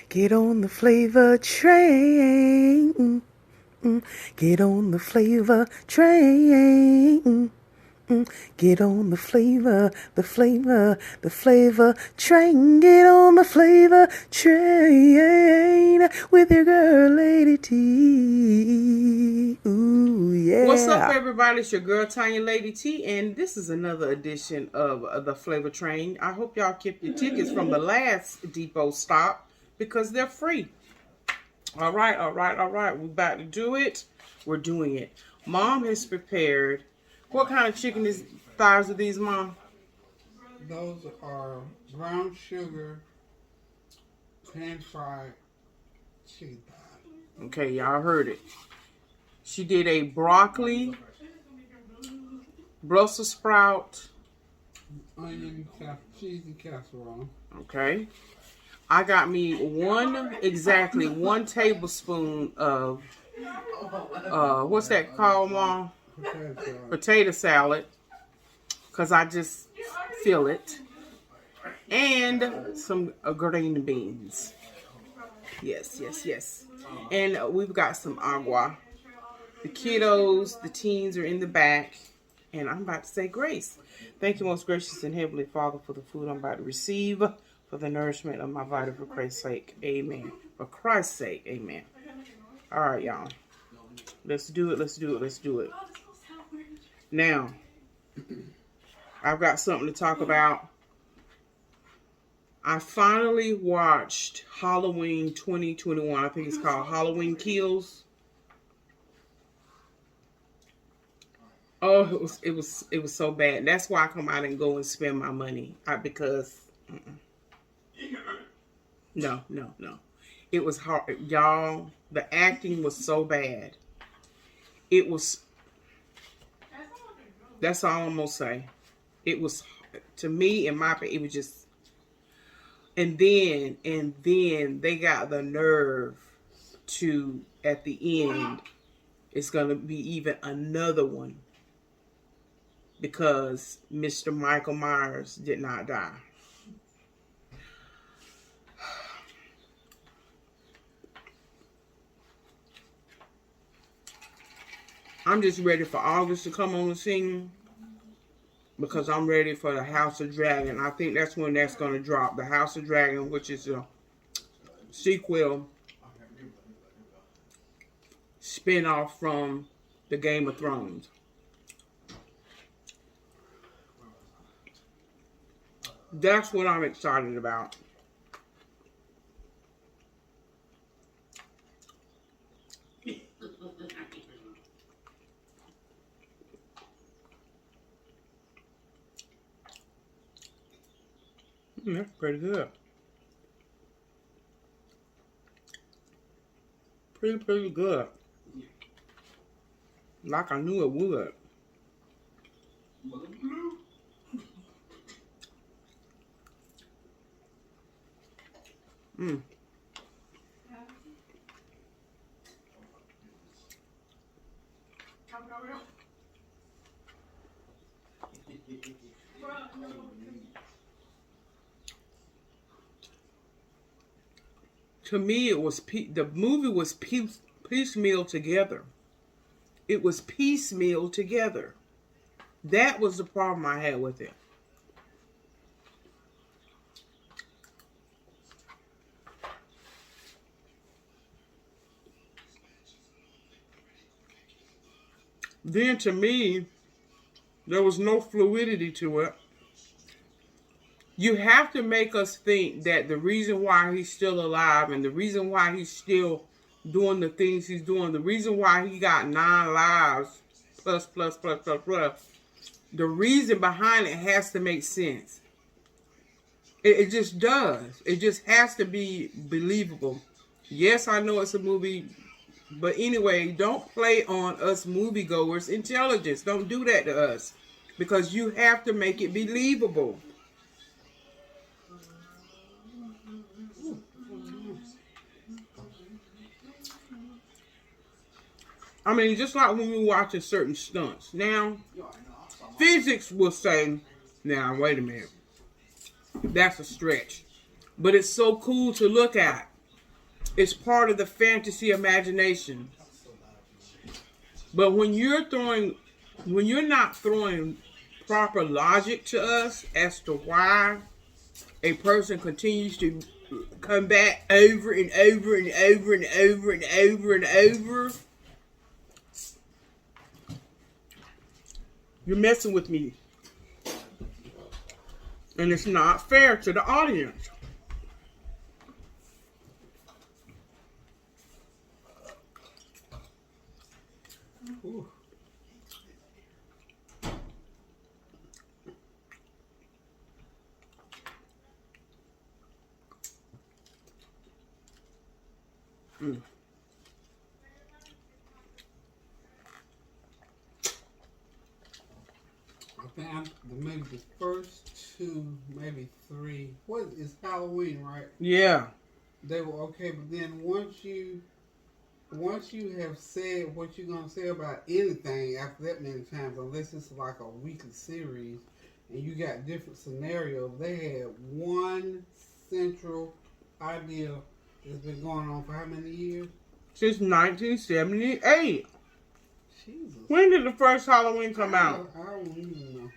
Get on the flavor train. Get on the flavor train. Get on the flavor train. Get on the flavor train with your girl, Lady T. Ooh, yeah. What's up, everybody? It's your girl, Tanya Lady T, and this is another edition of the Flavor Train. I hope y'all kept your tickets from the last depot stop because they're free. All right. We're about to do it. We're doing it. Mom has prepared. What kind of chicken thighs are these, Mom? Those are brown sugar, pan-fried chicken thighs. Okay, y'all heard it. She did a broccoli, Brussels sprout, Onion, cheese, and casserole. Okay. I got me one tablespoon of, what's that called, Mom? Potato salad. Because I just feel it. And some green beans. Yes. And we've got some agua. The kiddos, the teens are in the back. And I'm about to say grace. Thank you, most gracious and heavenly Father, for the food I'm about to receive, for the nourishment of my body, for Christ's sake. Amen. For Christ's sake. Amen. All right, y'all. Let's do it. Now, I've got something to talk about. I finally watched Halloween 2021. I think it's called Halloween Kills. Oh, it was so bad. That's why I come out and go and spend my money. Because no. It was hard, y'all. The acting was so bad. It was. That's all I'm gonna say. It was, to me, in my opinion, it was just. And then they got the nerve to, at the end, it's gonna be even another one. Because Mr. Michael Myers did not die. I'm just ready for August to come on the scene. Because I'm ready for the House of Dragon. I think that's when that's going to drop. The House of Dragon, which is a sequel spin-off from the Game of Thrones. That's what I'm excited about. That's pretty good. Pretty good. Like I knew it would. To me, it was the movie was piecemeal together. It was piecemeal together. That was the problem I had with it. Then to me, there was no fluidity to it. You have to make us think that the reason why he's still alive and the reason why he's still doing the things he's doing, the reason why he got 9 lives, plus, the reason behind it has to make sense. It just does. It just has to be believable. Yes, I know it's a movie, but anyway, don't play on us moviegoers' intelligence. Don't do that to us. Because you have to make it believable. I mean, just like when we're watching certain stunts. Now, physics will say, now, wait a minute. That's a stretch. But it's so cool to look at. It's part of the fantasy imagination. But when you're not throwing proper logic to us as to why a person continues to come back over and over and over and over and over and over, you're messing with me. And it's not fair to the audience. Ooh. Mm. I think maybe the first two, maybe three. What is Halloween, right? Yeah. They were okay, but then once you have said what you're gonna say about anything after that many times, unless it's like a weekly series, and you got different scenarios, they had one central idea that's been going on for how many years? Since 1978. Jesus. When did the first Halloween come out? I don't even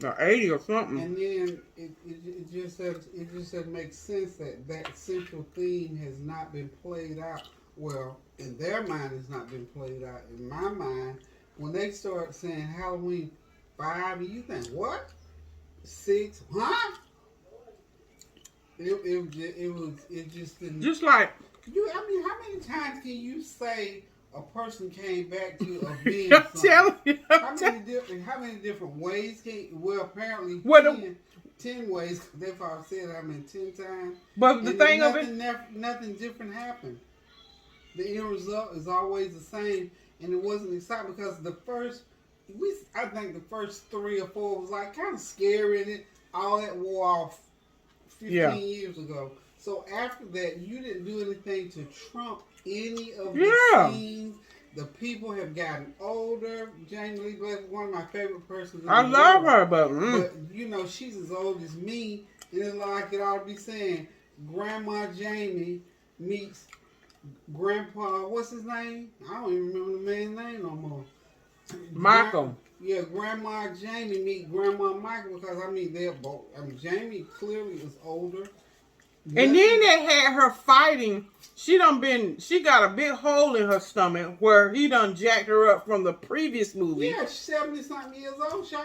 know. Or 80 or something. And then it just doesn't make sense that central theme has not been played out. Well, in their mind, it's not been played out. In my mind, when they start saying Halloween 5, you think what? 6? Huh? It just didn't. Just like I mean, how many times can you say a person came back to a being I'm something? telling you. How many different ways can? Well, apparently 10 ways. They've all said how many 10 times. But the thing of it, nothing different happened. The end result is always the same, and it wasn't exciting because I think the first 3 or 4 was like kind of scary, and it all that wore off 15 years ago. So after that, you didn't do anything to trump any of the scenes. The people have gotten older. Jamie Lee Black is one of my favorite persons. I love her, but you know, she's as old as me, and it's like it ought to be saying Grandma Jamie meets Grandpa. What's his name? I don't even remember the man's name no more. Michael. Grandma Jamie meet Grandma Michael because I mean they're both. I mean Jamie clearly is older. And then they had her fighting. She got a big hole in her stomach where he done jacked her up from the previous movie. Yeah, she's 70-something years old. She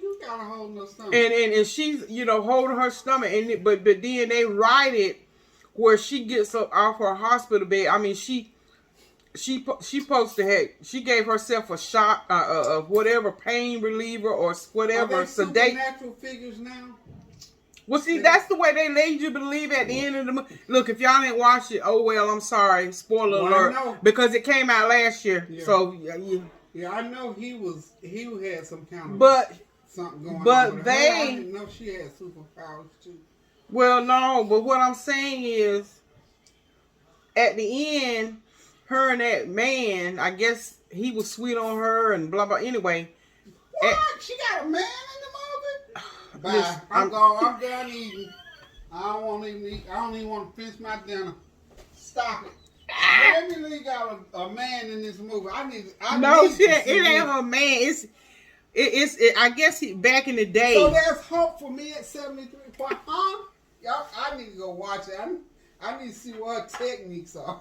do got a hole in her stomach. And she's, holding her stomach. But then they write it where she gets up off her hospital bed. I mean, she supposed to have, she gave herself a shot of whatever pain reliever or whatever. Are they supernatural figures now? Well, see, that's the way they made you believe at the end of the movie. Look, if y'all didn't watch it, oh well, I'm sorry. Spoiler alert. Because it came out last year. Yeah. So, yeah, I know he had some kind of something going on. But I didn't know she had superpowers too. Well, no, but what I'm saying is, at the end, her and that man, I guess he was sweet on her and blah, blah. Anyway. What? She got a man in the movie? Bye. I'm gone. I'm done eating. I don't even want to finish my dinner. Stop it. Jamie Lee got a man in this movie. It ain't her man. It's I guess back in the day. So there's hope for me at 73. Huh? Y'all, I need to go watch it. I need to see what her techniques are.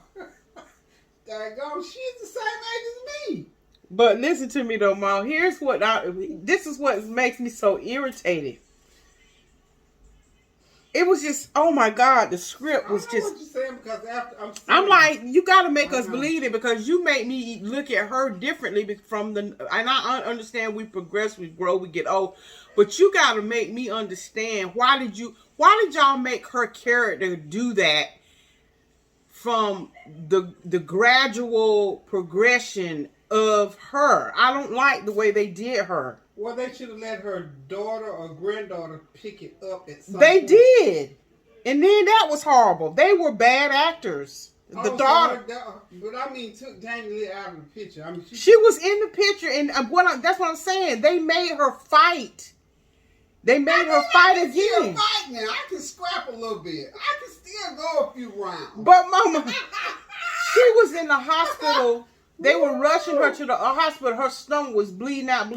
Daggone, she's the same age as me. But listen to me though, Mom. This is what makes me so irritated. It was just, oh my God, the script was just. What you're saying because after I'm like, you got to make us believe it because you make me look at her differently and I understand we progress, we grow, we get old, but you got to make me understand why did y'all make her character do that from the gradual progression of her. I don't like the way they did her. Well, they should have let her daughter or granddaughter pick it up at some They point. did. And then that was horrible. They were bad actors. The daughter. But I mean, took Jamie Lee out of the picture. I mean, she was in the picture, and that's what I'm saying. They made her fight. They made her fight again. Fight now. I can scrap a little bit. I can still She'll go a few rounds. But Mama, she was in the hospital. They were rushing her to the hospital. Her stomach was bleeding out.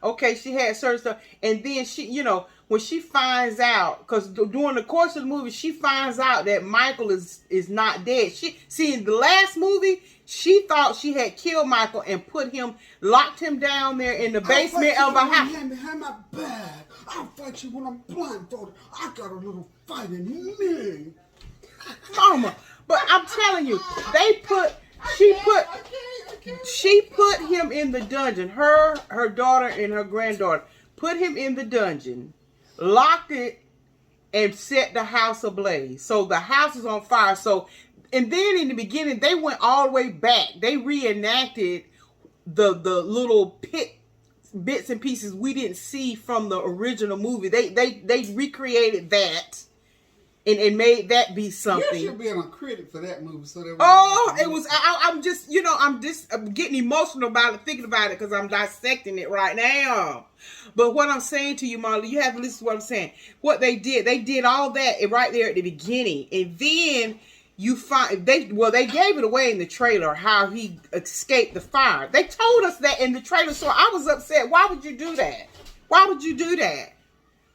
Okay, she had surgery. And then she, when she finds out, because during the course of the movie, she finds out that Michael is not dead. In the last movie, she thought she had killed Michael and locked him down there in the basement of a house. Behind my back. I'll fight you when I'm blindfolded. I got a little fight in me. Mama, but I'm telling you, she put him in the dungeon. Her daughter and her granddaughter put him in the dungeon, locked it, and set the house ablaze. So the house is on fire. And then in the beginning, they went all the way back. They reenacted the little bits and pieces we didn't see from the original movie. They recreated that. And made that be something. You should be a critic for that movie. It was. I'm just I'm getting emotional about it, thinking about it, because I'm dissecting it right now. But what I'm saying to you, Marley, you have to listen to what I'm saying. What they did all that right there at the beginning, and then you find they gave it away in the trailer how he escaped the fire. They told us that in the trailer, so I was upset. Why would you do that? Why would you do that?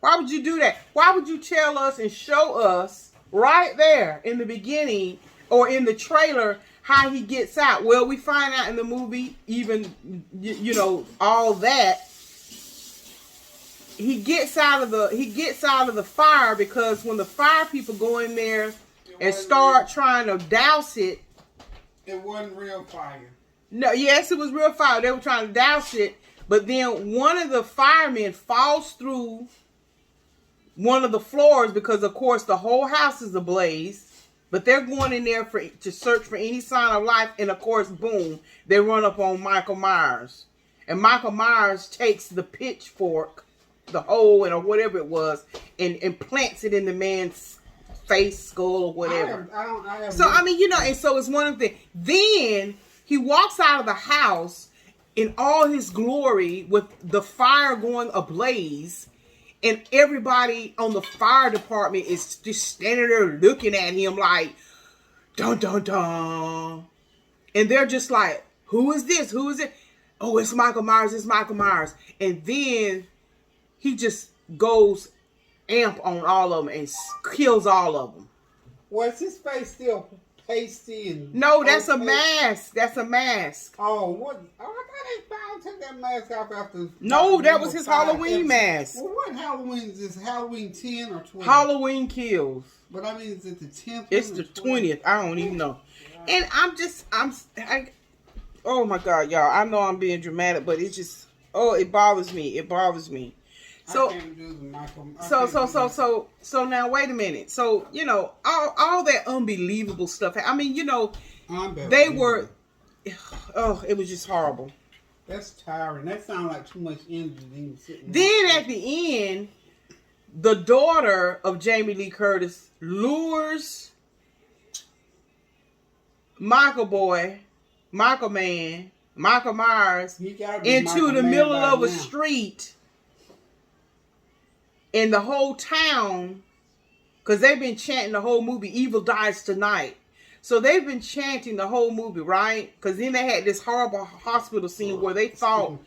Why would you do that? Why would you tell us and show us right there in the beginning or in the trailer how he gets out? Well, we find out in the movie, even, all that. He gets out of the fire because when the fire people go in there and start trying to douse it. It wasn't real fire. No, yes, it was real fire. They were trying to douse it, but then one of the firemen falls through one of the floors because, of course, the whole house is ablaze. But they're going in there to search for any sign of life, and of course, boom, they run up on Michael Myers, and Michael Myers takes the pitchfork, the hole, or whatever it was, and plants it in the man's face, skull, or whatever. And so it's one of the. Then he walks out of the house in all his glory with the fire going ablaze. And everybody on the fire department is just standing there looking at him like, dun, dun, dun. And they're just like, who is this? Who is it? Oh, it's Michael Myers. It's Michael Myers. And then he just goes amp on all of them and kills all of them. Was his face still pasty? No, that's a mask. That's a mask. Oh, what? Oh, I thought they took that mask off after. No, that was his Halloween mask. Well, what Halloween is this? Halloween 10 or 20? Halloween Kills. But I mean, is it the 10th? It's the 20th. I don't even know. And oh my God, y'all. I know I'm being dramatic, but it just, it bothers me. It bothers me. So now wait a minute. So, all that unbelievable stuff. I mean, they were, it was just horrible. That's tiring. That sounds like too much energy. Then at the end, the daughter of Jamie Lee Curtis lures Michael Myers into the middle of a street. And the whole town, because they've been chanting the whole movie, Evil Dies Tonight. So they've been chanting the whole movie, right? Because then they had this horrible hospital scene where they thought,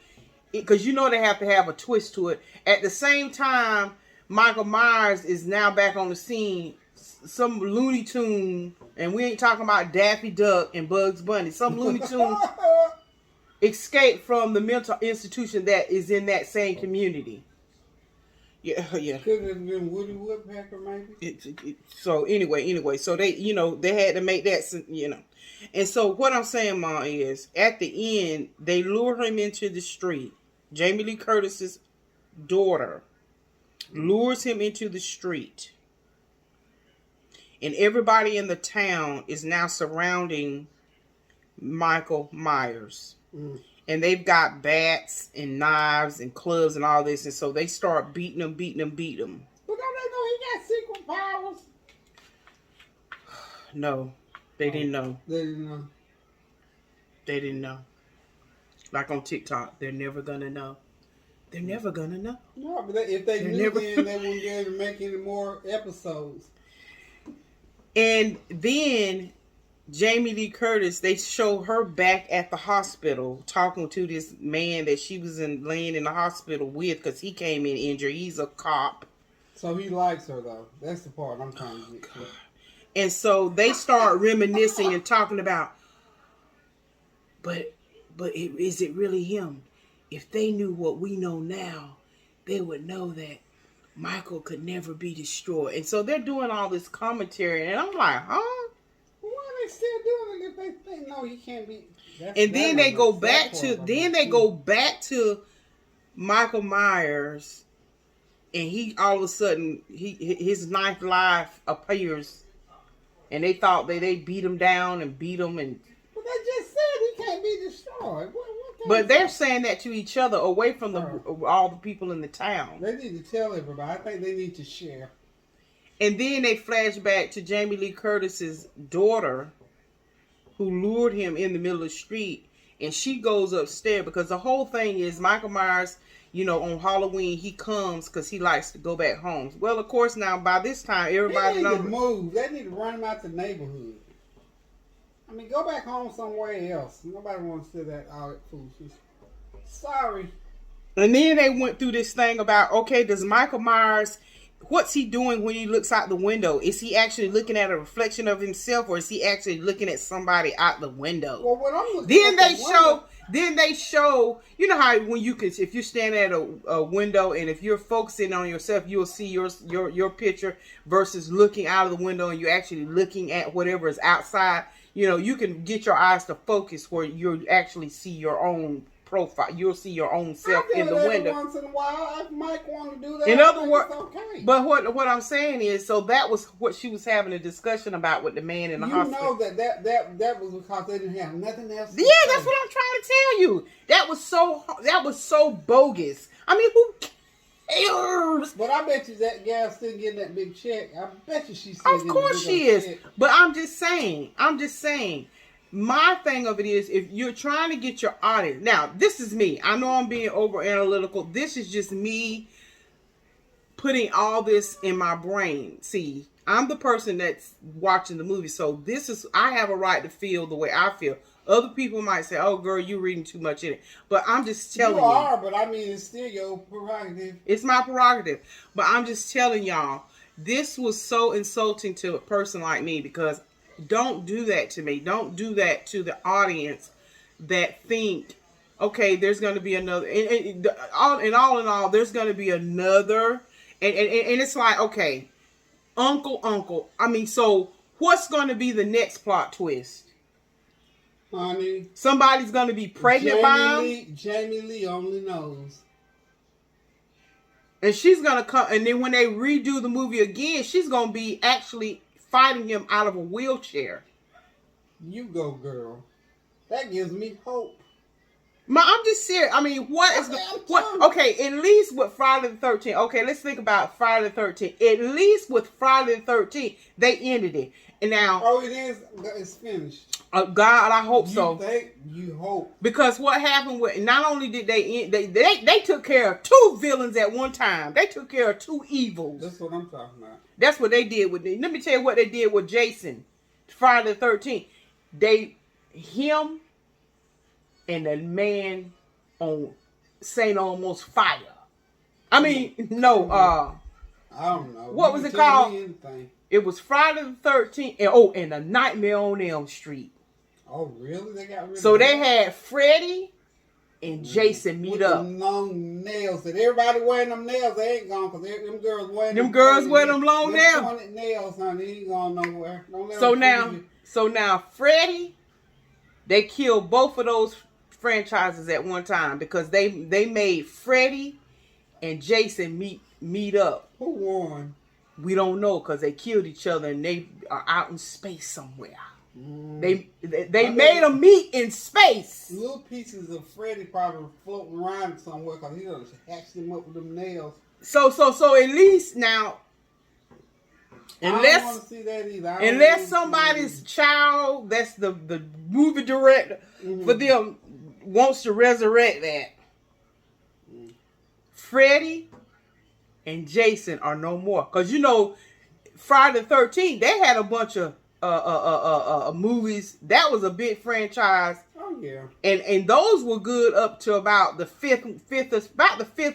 because they have to have a twist to it. At the same time, Michael Myers is now back on the scene. Some Looney Tune, and we ain't talking about Daffy Duck and Bugs Bunny. Some Looney Tune escaped from the mental institution that is in that same community. Yeah. Could it have been Woody Woodpecker, maybe? So anyway, so they had to make that, And so what I'm saying, Ma, is at the end, they lure him into the street. Jamie Lee Curtis's daughter lures him into the street. And everybody in the town is now surrounding Michael Myers. Mm. And they've got bats and knives and clubs and all this. And so they start beating him. But don't they know he got secret powers? No, they didn't know. They didn't know. Like on TikTok, they're never going to know. They're never going to know. No, but if they knew then, they wouldn't be able to make any more episodes. And then Jamie Lee Curtis, they show her back at the hospital talking to this man that she was laying in the hospital with because he came in injured. He's a cop. So he likes her though. That's the part I'm trying to get to. And so they start reminiscing and talking about, is it really him? If they knew what we know now, they would know that Michael could never be destroyed. And so they're doing all this commentary, and I'm like, huh? Why are they still doing it if they know he can't be? And then they go back to Michael Myers, and he all of a sudden his ninth life appears, and they thought they beat him down and beat him and. But they just said he can't be destroyed. But they're saying that to each other, away from all the people in the town. They need to tell everybody. I think they need to share. And then they flash back to Jamie Lee Curtis's daughter, who lured him in the middle of the street, and she goes upstairs because the whole thing is Michael Myers, on Halloween he comes because he likes to go back home. Well, of course, now by this time everybody knows. They need to move. They need to run him out the neighborhood. I mean, go back home somewhere else. Nobody wants to see that all that foolishness. Sorry. And then they went through this thing about, okay, does Michael Myers, what's he doing when he looks out the window? Is he actually looking at a reflection of himself, or is he actually looking at somebody out the window? Well, when I'm looking then they show, you know how when you can, if you're standing at a window and if you're focusing on yourself, you'll see your picture versus looking out of the window and you're actually looking at whatever is outside. You can get your eyes to focus where you actually see your own profile. You'll see your own self in the window. Once in a while, if Mike wanted to do that, in other words, okay. But what I'm saying is, so that was what she was having a discussion about with the man in the hospital. You know that was because they didn't have nothing else. Yeah, that's what I'm trying to tell you. That was so bogus. I mean, who cares? But I bet you that gal's still getting that big check. I bet you she's still Of course she is. Check. But I'm just saying. My thing of it is, if you're trying to get your audience, now this is me. I know I'm being over analytical. This is just me putting all this in my brain. See, I'm the person that's watching the movie, so I have a right to feel the way I feel. Other people might say, "Oh, girl, you're reading too much in it," but I'm just telling you. You are, but I mean, it's still your prerogative. It's my prerogative, but I'm just telling y'all, this was so insulting to a person like me because. Don't do that to me. Don't do that to the audience that think, okay, there's going to be another. And all in all, there's going to be another. And it's like, okay, uncle. I mean, so what's going to be the next plot twist? Honey. Somebody's going to be pregnant by him. Jamie Lee only knows. And she's going to come. And then when they redo the movie again, she's going to be actually fighting him out of a wheelchair. You go, girl. That gives me hope. I'm just serious. I mean, okay, at least with Friday the 13th. Okay, let's think about Friday the 13th. At least with Friday the 13th, they ended it. And now... Oh, it is? It's finished. God, I hope so. You hope. Because what happened with... Not only did they end... They took care of two villains at one time. They took care of two evils. That's what I'm talking about. That's what they did with... Let me tell you what they did with Jason. Friday the 13th. Him and the man on St. Elmo's Fire. I mean, no, I don't know. What was it called? It was Friday the 13th. And A Nightmare on Elm Street. Oh, really? They got rid So of they had Freddy and Jason meet up. Them long nails. And everybody wearing them nails, they ain't gone because them girls wearing them girls wear them long nails. Nails, honey. They ain't going nowhere. So now Freddy, they killed both of those franchises at one time because they made Freddy and Jason meet up. Who won? We don't know because they killed each other and they are out in space somewhere. They made them meet in space. Little pieces of Freddy probably floating around somewhere because he done hatched them up with them nails. So at least now, I don't want to see that either. Unless somebody's child, that's the movie director for them, wants to resurrect that. Freddy and Jason are no more. Because Friday the 13th, they had a bunch of movies. That was a big franchise. Oh yeah. And those were good up to about the fifth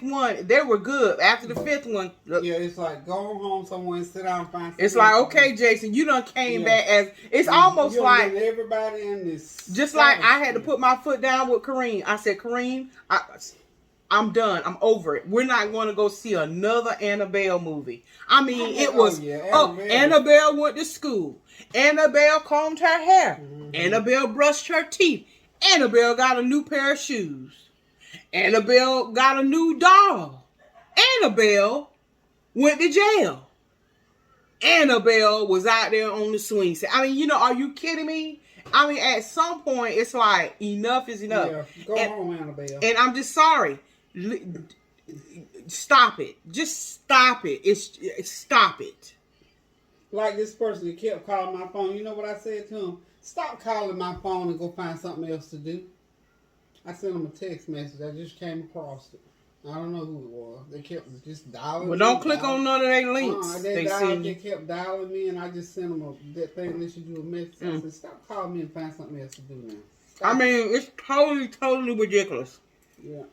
one. They were good. After the fifth one, yeah, it's like go home somewhere and sit down and find. It's like, okay, Jason, you done came back as it's almost like everybody in this. Just like I had to put my foot down with Kareem. I said, Kareem, I'm done. I'm over it. We're not going to go see another Annabelle movie. I mean, it was Annabelle went to school. Annabelle combed her hair. Mm-hmm. Annabelle brushed her teeth. Annabelle got a new pair of shoes. Annabelle got a new doll. Annabelle went to jail. Annabelle was out there on the swing set. I mean, are you kidding me? I mean, at some point, it's like, enough is enough. Yeah, go home, Annabelle. And I'm just sorry. Stop it. Just stop it. Stop it. Like this person that kept calling my phone. You know what I said to him? Stop calling my phone and go find something else to do. I sent him a text message. I just came across it. I don't know who it was. They kept just dialing. Well, don't click on none of their links. They kept dialing me, and I just sent them that thing that you do a message. I said, stop calling me and find something else to do now. Stop. I mean, it's totally ridiculous. Yeah.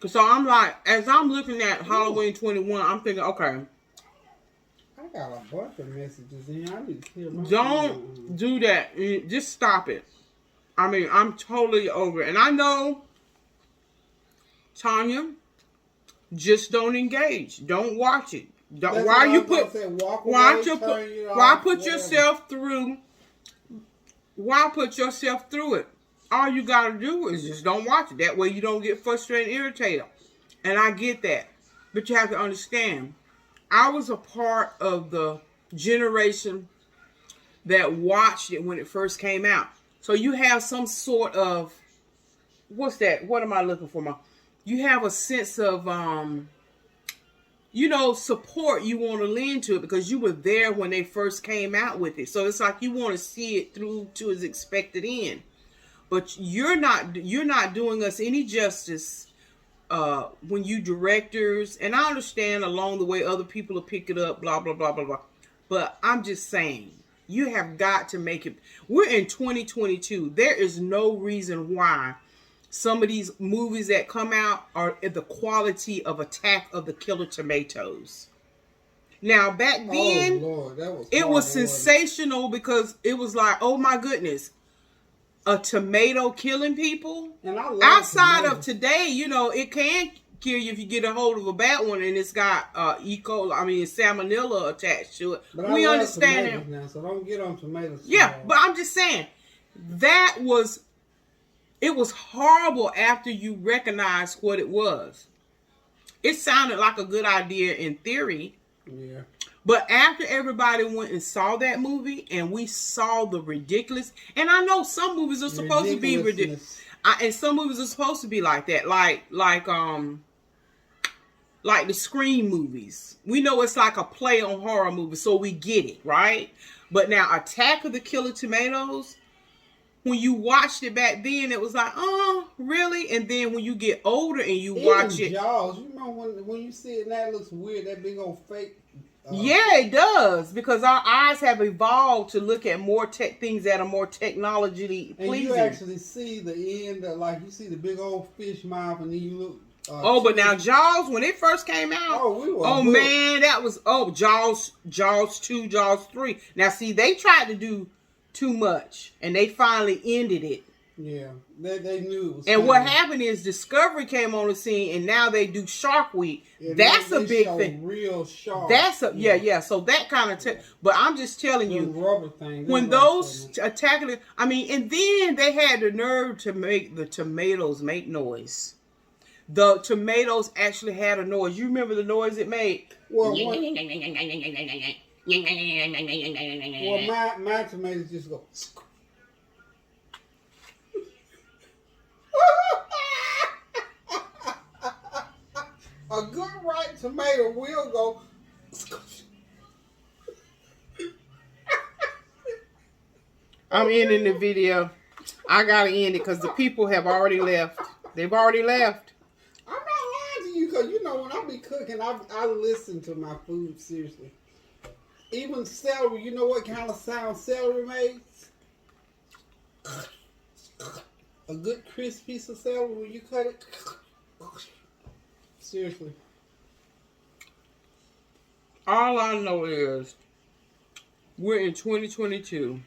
So I'm like, as I'm looking at Halloween 21, I'm thinking, okay. I got a bunch of messages in here. I need to clear my Don't do that. Just stop it. I mean, I'm totally over it. And I know, Tanya, just don't engage. Don't watch it. Why put yourself through it? All you gotta do is just don't watch it. That way you don't get frustrated and irritated. And I get that. But you have to understand, I was a part of the generation that watched it when it first came out. So you have some sort of, what's that? What am I looking for? You have a sense of, support. You want to lean to it because you were there when they first came out with it. So it's like you want to see it through to its expected end. But you're not doing us any justice when you directors, and I understand along the way other people will pick it up, blah, blah, blah, blah, blah. But I'm just saying, you have got to make it. We're in 2022. There is no reason why some of these movies that come out are at the quality of Attack of the Killer Tomatoes. Now, back then, it was sensational because it was like, oh my goodness, a tomato killing people. And I love outside tomatoes. Of today, it can kill you if you get a hold of a bad one and it's got salmonella attached to it. But we understand it now, so don't get on tomatoes. Yeah, but I'm just saying it was horrible after you recognized what it was. It sounded like a good idea in theory. Yeah. But after everybody went and saw that movie and we saw the ridiculous, and I know some movies are supposed to be ridiculous, and some movies are supposed to be like that, like the Scream movies. We know it's like a play on horror movies, so we get it, right? But now Attack of the Killer Tomatoes, when you watched it back then, it was like, oh, really? And then when you get older and you watch it, Jaws, you know when you see it now, it looks weird. That big old fake. Yeah, it does, because our eyes have evolved to look at more things that are more technologically pleasing. And you actually see the end, like you see the big old fish mouth, and then you look. But now Jaws, when it first came out, man, that was Jaws 2, Jaws 3. Now see, they tried to do too much, and they finally ended it. Yeah, they knew it was. And what happened is Discovery came on the scene, and now they do Shark Week. Yeah, that's a big thing. Real shark. That's yeah. So that kind of. But I'm just telling you, rubber thing. When those attacking it, and then they had the nerve to make the tomatoes make noise. The tomatoes actually had a noise. You remember the noise it made? Well, my tomatoes just go. A good ripe tomato will go. I'm ending the video. I gotta end it because the people have already left. They've already left. I'm not lying to you because when I be cooking, I listen to my food seriously. Even celery, you know what kind of sound celery makes? A good crisp piece of celery when you cut it. Seriously. All I know is we're in 2022.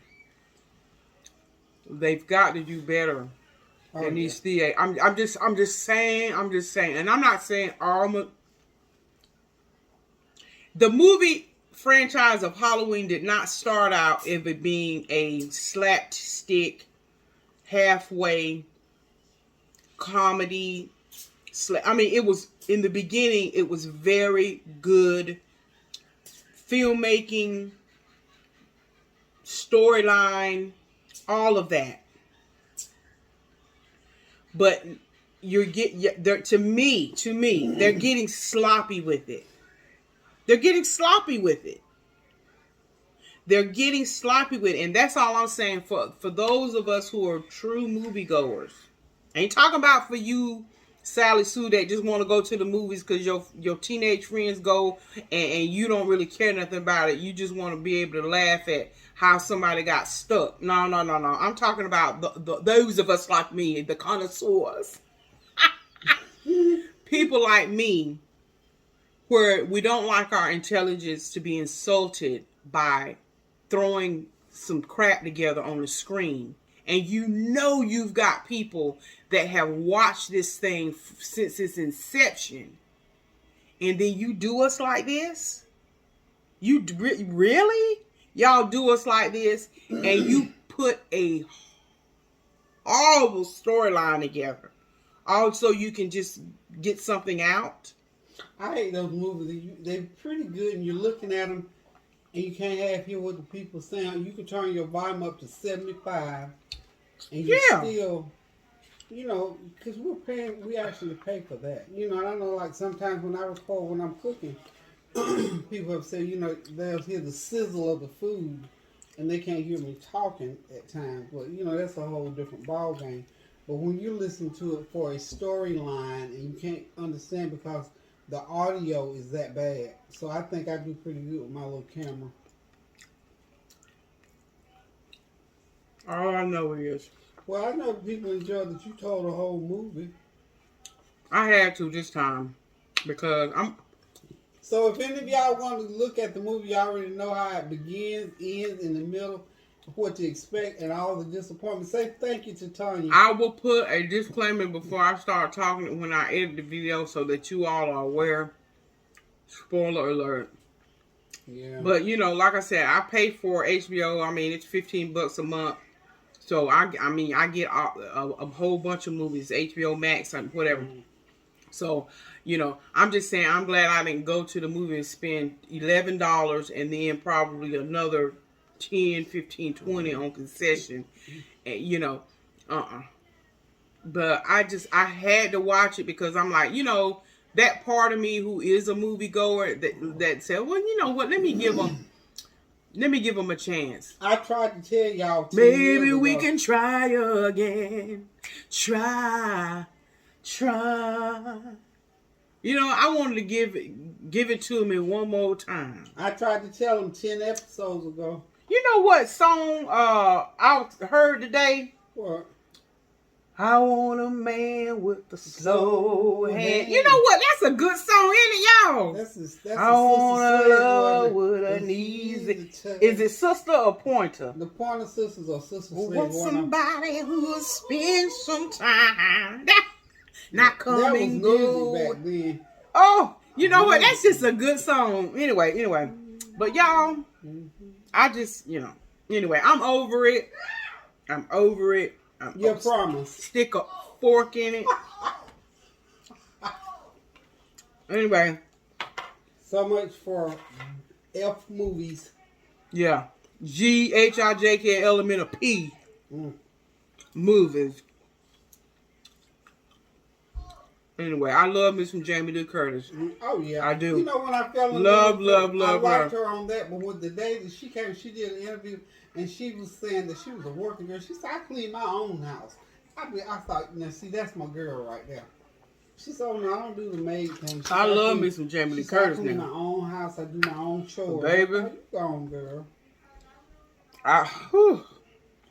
They've got to do better than these theaters. I'm just saying, and I'm not saying the movie franchise of Halloween did not start out of it being a slapstick, halfway comedy. I mean, it was in the beginning. It was very good filmmaking, storyline, all of that. But to me, they're getting sloppy with it. They're getting sloppy with it. And that's all I'm saying for those of us who are true moviegoers. I ain't talking about for you, Sally Sue, that just want to go to the movies because your teenage friends go and you don't really care nothing about it. You just want to be able to laugh at how somebody got stuck. No. I'm talking about those of us like me, the connoisseurs. People like me, where we don't like our intelligence to be insulted by throwing some crap together on the screen. And you've got people that have watched this thing since its inception. And then you do us like this? You really? Y'all do us like this? And you put a horrible storyline together. All so you can just get something out? I hate those movies. They're pretty good, and you're looking at them, and you can't half hear what the people saying. You can turn your volume up to 75, and you still, because we actually pay for that. And I know, like, sometimes when I record when I'm cooking, people have said, they'll hear the sizzle of the food, and they can't hear me talking at times. But, that's a whole different ball game. But when you listen to it for a storyline, and you can't understand because the audio is that bad. So I think I do pretty good with my little camera. All I know is. Well, I know people enjoyed that you told the whole movie. I had to this time because I'm. So if any of y'all want to look at the movie, y'all already know how it begins, ends, in the middle, what to expect, and all the disappointments. Say thank you to Tanya. I will put a disclaimer before I start talking when I edit the video so that you all are aware. Spoiler alert. Yeah. But, like I said, I pay for HBO. I mean, it's $15 a month. So, I get a whole bunch of movies, HBO Max, and whatever. So, I'm just saying, I'm glad I didn't go to the movie and spend $11 and then probably another 10, 15, 20 on concession. And, But I had to watch it because I'm like, that part of me who is a moviegoer that said, well, you know what, let me give them a chance. I tried to tell y'all. Maybe we can try again. Try. I wanted to give it to me one more time. I tried to tell them 10 episodes ago. You know what song I heard today? What? I want a man with the slow hand. You know what? That's a good song, ain't it, y'all? That's I want a love with an easy. Is it Sister or Pointer? The Pointer Sisters or Sister Slave. Want somebody who will spend some time. Not coming good. That was music back then. Oh, you know what? That's just a good song. Anyway. But y'all, I just, Anyway, I'm over it. You promise. Stick a fork in it. Anyway. So much for F movies. Yeah. GHIJK element of P. Movies. Anyway, I love me some Jamie Lee Curtis. Oh, yeah. I do. When I fell in love I liked her on that, but with the day that she came, she did an interview, and she was saying that she was a working girl. She said, I clean my own house. I thought, see, that's my girl right there. She said, "No, I don't do the maid thing." I love me some Jamie Lee Curtis I clean now. my own house. I do my own chores. Baby. You gone, girl.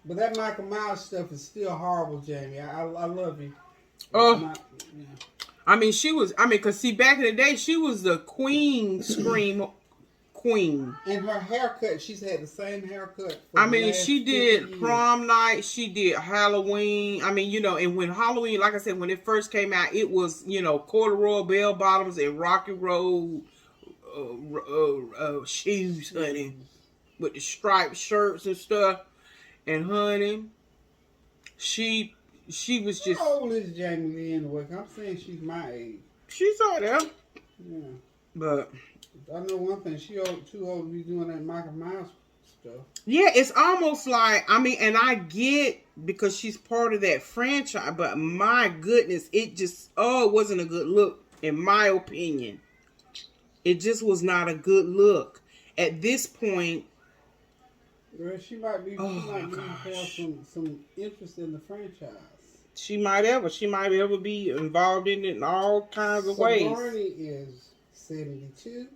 But that Michael Myers stuff is still horrible, Jamie. I love you. Oh. I mean, because see, back in the day, she was the queen scream queen. And her haircut, she's had the same haircut. I mean, she did years. Prom Night, she did Halloween. I mean, and when Halloween, like I said, when it first came out, it was, corduroy bell bottoms and Rocky Road shoes, honey, with the striped shirts and stuff. And honey, she was just. How old is Jamie Lee anyway? I'm saying she's my age. She's out there. Yeah. But I know one thing. She too old to be doing that Michael Myers stuff. Yeah, it's almost like, I mean, and I get because she's part of that franchise, but my goodness, it wasn't a good look, in my opinion. It just was not a good look. At this point, Girl, she might be have some interest in the franchise. She might ever be involved in it in all kinds of ways. Barney is 72.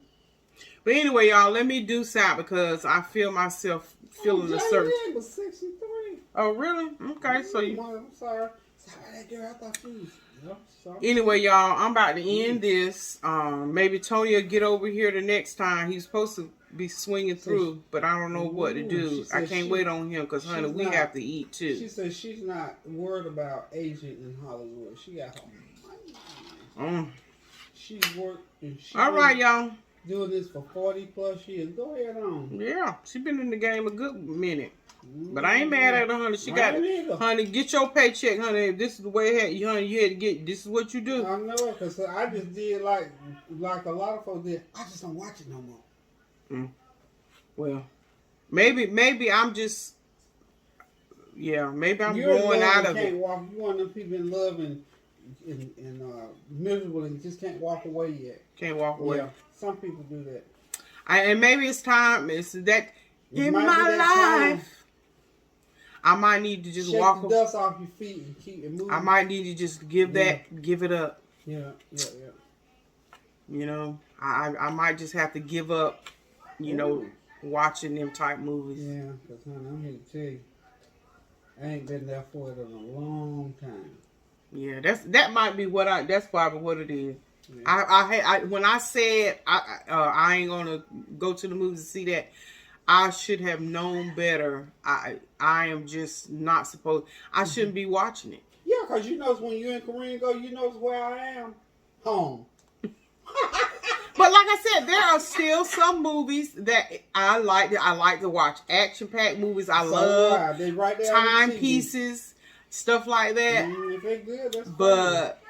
But anyway, y'all, let me do that because I feel myself feeling a certain. Jamie was 63. Oh, really? Okay, so you. I'm sorry. Sorry, that girl. I thought she was. Yep, sorry. Anyway, y'all, I'm about to end this. Maybe Tony will get over here the next time. He's supposed to be swinging through, but I don't know what to do. I can't wait on him because, honey, we have to eat too. She says she's not worried about aging in Hollywood. She got her money. She's worked. All right, y'all. Doing this for 40 plus years. Go ahead on. Yeah, she been in the game a good minute. But I ain't mad at her, honey. She got it. Honey, get your paycheck, honey. If this is the way it had, honey, you had to get, this is what you do. I know it, because I just did like a lot of folks did. I just don't watch it no more. Well, maybe I'm just, maybe I'm growing out of it. Walk. You one of them people in love and miserable and just can't walk away yet. Can't walk away. Yeah, some people do that. And maybe it's time. It's that in my life. I might need to just shake the dust off your feet and keep it moving. I might need to just give it up. Yeah. You know, I might just have to give up, watching them type movies. Yeah, because, honey, I'm here to tell you, I ain't been there for it in a long time. Yeah, that might be that's probably what it is. Yeah. I when I said I ain't gonna go to the movies to see that, I should have known better. I am just not supposed. I shouldn't be watching it. Yeah, because when you and Kareem go, where I am, home. But like I said, there are still some movies that I like. I like to watch action-packed movies. I love they right there timepieces, stuff like that. If they're good, that's but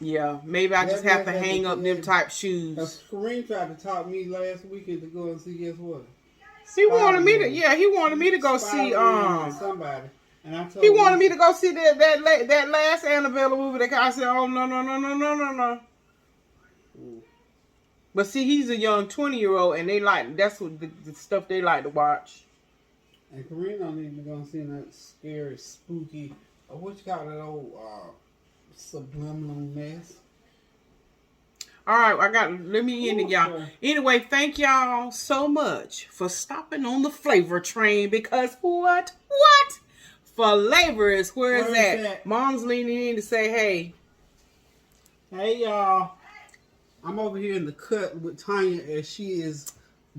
yeah, maybe I just have to hang up them type shoes. Kareem tried to talk me last weekend to go and see. Guess what? He wanted me to go see somebody. And I told he wanted me to go see that last Annabelle movie. That I said, oh no. But see, he's a young 20-year-old, and that's what the stuff they like to watch. And Kareem don't need to go and see that scary, spooky, what you call that old subliminal mess. All right, let me end it, y'all. Anyway, thank y'all so much for stopping on the Flavor Train because what? Flavor is where is that? Mom's leaning in to say, hey, y'all. I'm over here in the cut with Tanya as she is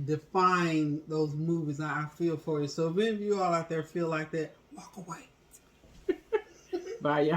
defying those movies. I feel for you. So if any of you all out there feel like that, walk away. Bye, y'all.